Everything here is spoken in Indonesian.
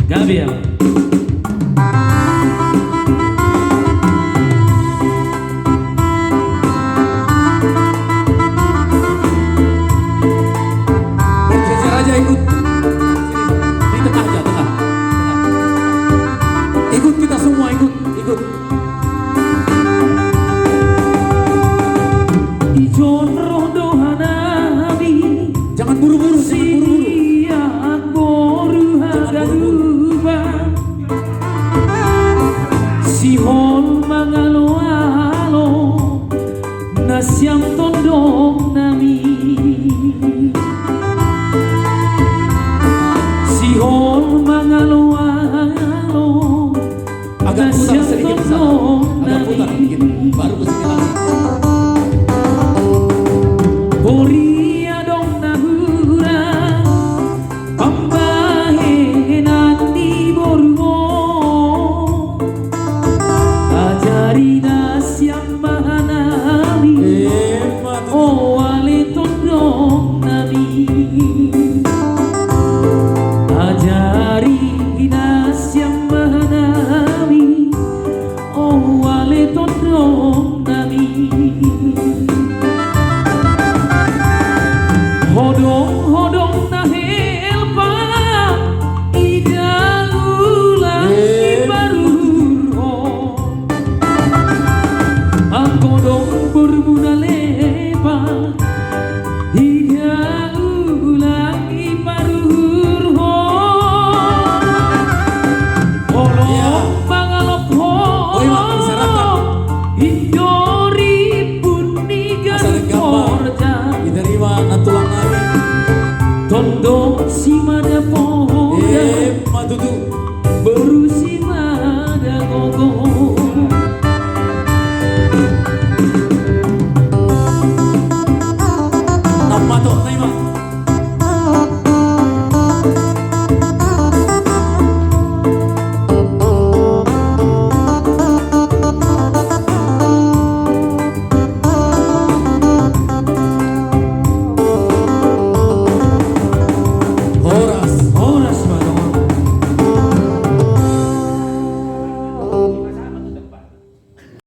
Gabi ya. Bergeser aja ikut. Di tengah aja, tengah. Ikut kita semua ikut. Ijon roh doa nabi. Jangan buru-buru, Siang boru hagaruba. Sihon mangalo-alo nasyam tondong nami. Sihon mangalo-alo Agak putar sedikit, nasyam tondong agak putar nami. dikit, baru kesini lagi.